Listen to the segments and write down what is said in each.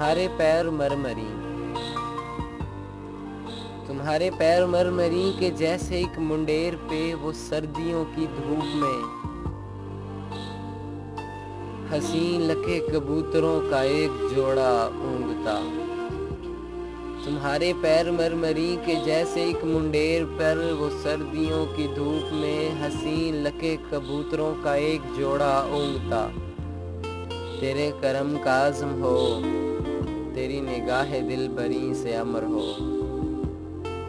तुम्हारे पैर मरमरी, तुम्हारे पैर मरमरी के जैसे एक मुंडेर पे वो सर्दियों की धूप में हसीन लखे कबूतरों का एक जोड़ा ऊँघता। तुम्हारे पैर मरमरी के जैसे एक मुंडेर पर वो सर्दियों की धूप में हसीन लखे कबूतरों का एक जोड़ा ऊँघता। तेरे करम का आज़म हो, तेरी निगाह दिल बरी से अमर हो,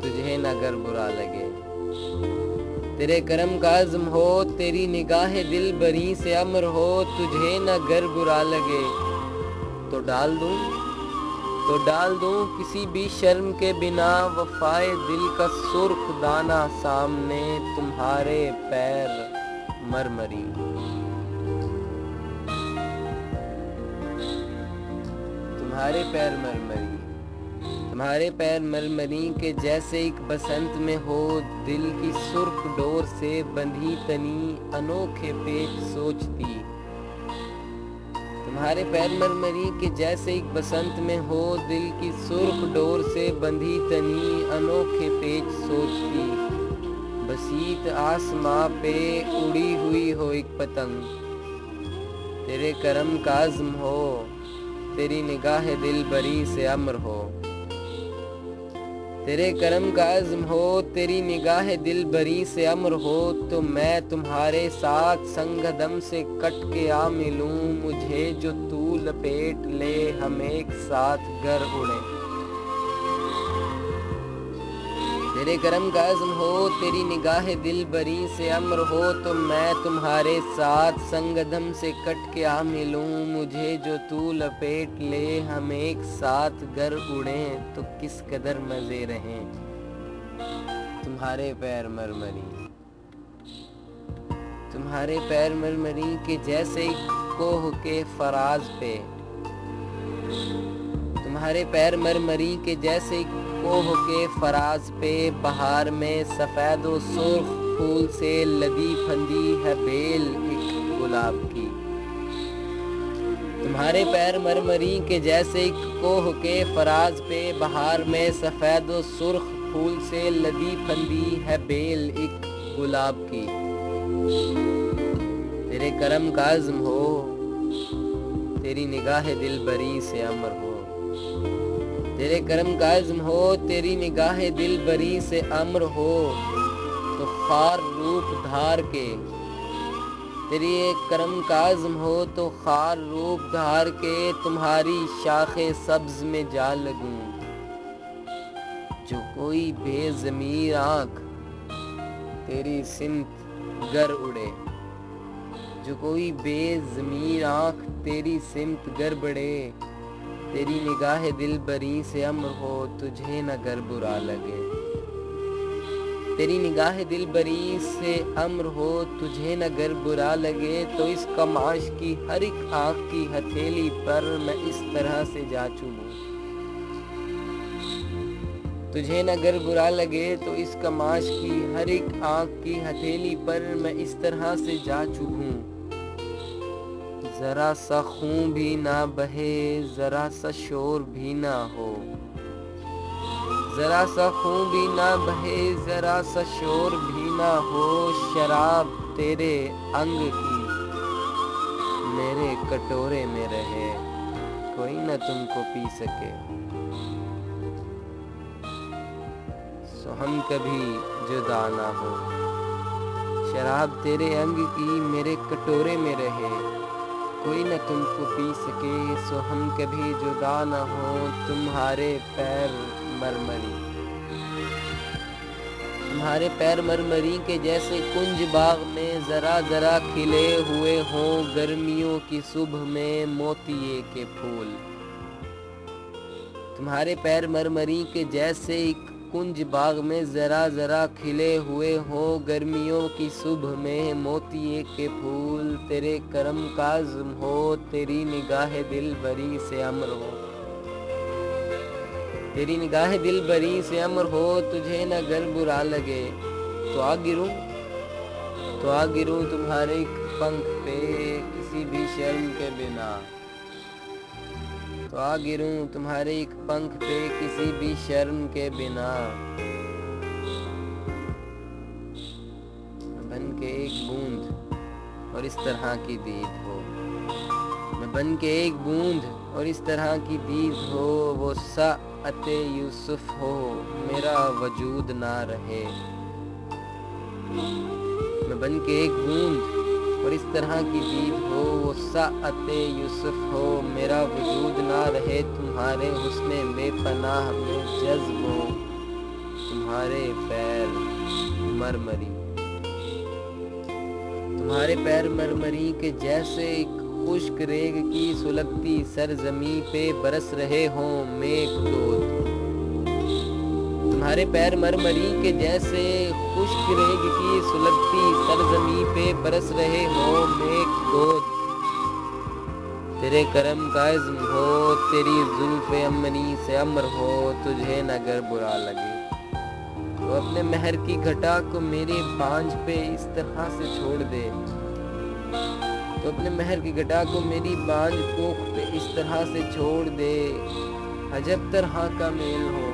तुझे न अगर बुरा लगे। तेरे करम का आज़म हो, तेरी निगाह दिल बरी से अमर हो, तुझे न अगर बुरा लगे। तो डाल दूं किसी भी शर्म के बिना वफाए दिल का सुर्ख दाना सामने तुम्हारे पैर मरमरी। तुम्हारे पैर मरमरी, तुम्हारे पैर मरमरी के जैसे एक बसंत में हो दिल की सुर्ख डोर से बंधी तनी अनोखे पेच सोचती। तुम्हारे पैर मरमरी के जैसे एक बसंत में हो दिल की सुर्ख डोर से बंधी तनी अनोखे पेच सोचती। बसीत आसमां पे उड़ी हुई हो एक पतंग, तेरे करम का आज़म हो, तेरी निगाह दिल बरी से अमर हो। तेरे करम का आज़म हो, तेरी निगाह दिल बरी से अमर हो, तो मैं तुम्हारे साथ संगदम से कट के आ मिलूं, मुझे जो तू लपेट ले हम एक साथ घर उड़े। तेरे करम का आज़म हो, तेरी निगाह दिल बरी से अमर हो, तो मैं तुम्हारे साथ संगदम से कट के आ मिलूं, मुझे जो तू लपेट ले हम एक साथ घर उड़ें, तो किस कदर मज़े रहें तुम्हारे पैर मरमरी। तुम्हारे पैर मरमरी के जैसे कोह के फराज पे, तुम्हारे पैर मरमरी के जैसे कोह के फराज पे बहार में सफ़ेद व सुर्ख फूल से लदी फंदी है बेल एक गुलाब की। तुम्हारे पैर मरमरी के जैसे कोह के फराज पे बहार में सफ़ेद व सुर्ख फूल से लदी फंदी है बेल एक गुलाब की। तेरे करम का आज़म हो, तेरी निगाह दिल बरी से अमर हो। तेरे करम का आज़म हो, तेरी निगाह दिल बरी से अमर हो, तो खार रूप धार के। तेरी करम का आज़म हो, तो खार रूप धार के तुम्हारी शाखे सब्ज में जा लगूं। जो कोई बेज़मीर आँख तेरी सिमत गर उड़े, जो कोई बेज़मीर आँख तेरी सिमत गर बढ़े, तेरी निगाह दिल बरी से अमर हो, तुझे न गर बुरा लगे। तेरी निगाह दिल बरी से अमर हो, तुझे न गर बुरा लगे, तो इस कमाश की हर एक आँख की हथेली पर मैं इस तरह से जा चूमूं। तुझे न गर बुरा लगे, तो इस कमाश की हर एक आँख की हथेली पर मैं इस तरह से जा चूमूं। जरा सा खून भी ना बहे, जरा सा शोर भी ना हो, जरा सा खून भी ना बहे, जरा सा शोर भी ना हो, शराब तेरे अंग की मेरे कटोरे में रहे, कोई न तुमको पी सके, सो हम कभी जुदा ना हो। शराब तेरे अंग की मेरे कटोरे में रहे, कोई न तुमको पी सके, सो हम कभी जुदा न हो तुम्हारे पैर मरमरी। तुम्हारे पैर मरमरी के जैसे कुंज बाग में जरा जरा खिले हुए हों गर्मियों की सुबह में मोतिये के फूल। तुम्हारे पैर मरमरी के जैसे कुंज बाग में जरा जरा खिले हुए हो गर्मियों की सुबह में मोतिये के फूल। तेरे करम का आज़म हो, तेरी निगाह दिल बरी से अमर हो, तेरी निगाह दिल बरी से अमर हो, तुझे न गर बुरा लगे, तो आ गिरूं तुम्हारे पंख पे किसी भी शर्म के बिना। तो आ गिरूं तुम्हारे एक पंख पे किसी भी शर्म के बिना। बन के एक बूंद और इस तरह की दीद हो, मैं बन के एक बूंद और इस तरह की दीद हो, वो साअते यूसुफ हो मेरा वजूद ना रहे। मैं बन के एक बूंद और इस तरह की दीद हो, वो साअते यूसुफ हो मेरा वजूद ना रहे। तुम्हारे हुस्ने बेपनाह में जज्ब हो, तुम्हारे पैर मरमरी, तुम्हारे पैर मरमरी के जैसे खुश्क रेग की सुलगती सरजमी पे बरस रहे हों मेघदूत। तुम्हारे पैर मरमरी के जैसे खुश्क रेग की सुलगती सरजमी पे बरस रहे हों मेघदूत। तेरे करम का इज़्म हो, तेरी जुल्फ़े अमनी से अम्र हो, तुझे नगर बुरा लगे तो अपने महर की घटा को मेरे बांझ पे इस तरह से छोड़ दे। तो अपने महर की घटा को मेरी बांझ कोख पे इस तरह से छोड़ दे। अजब तरह का मेल हो,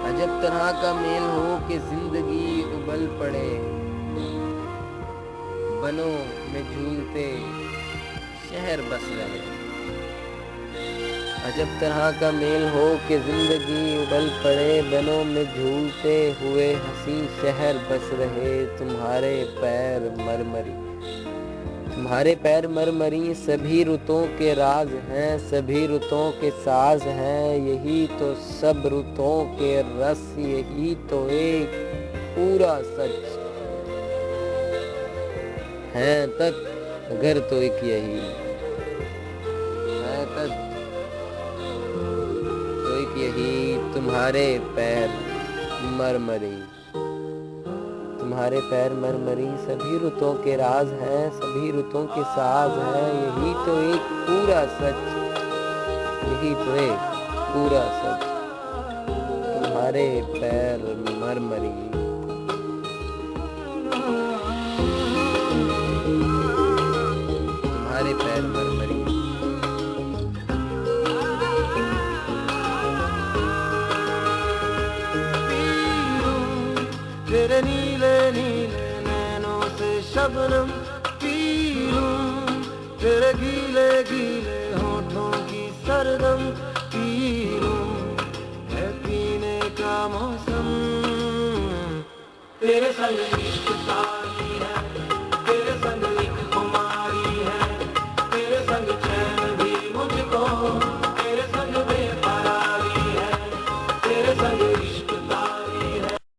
अजब तरह का मेल हो कि जिंदगी उबल पड़े, बनों में झूलते शहर बस रहे। अजब तरह का मेल हो कि जिंदगी उबल पड़े, बनों में झूलते हुए हंसी शहर बस रहे। तुम्हारे पैर मरमरी, तुम्हारे पैर मरमरी सभी रुतों के राज हैं, सभी रुतों के साज हैं। यही तो सब रुतों के रस, यही तो एक पूरा सच है तक, अगर तो एक यही है तक, तो एक यही तुम्हारे पैर मरमरी। तुम्हारे पैर मरमरी सभी रुतों के राज हैं, सभी रुतों के साज हैं। यही तो एक पूरा सच, यही तो एक पूरा सच, तुम्हारे पैर मरमरी। तुम्हारे पैर मरमरी। तेरे नीले नीले नैनों से शबनम पी लूं, तेरे गीले गीले होठों की सरदम पी लूं। है पीने का मौसम तेरे संग इश्क का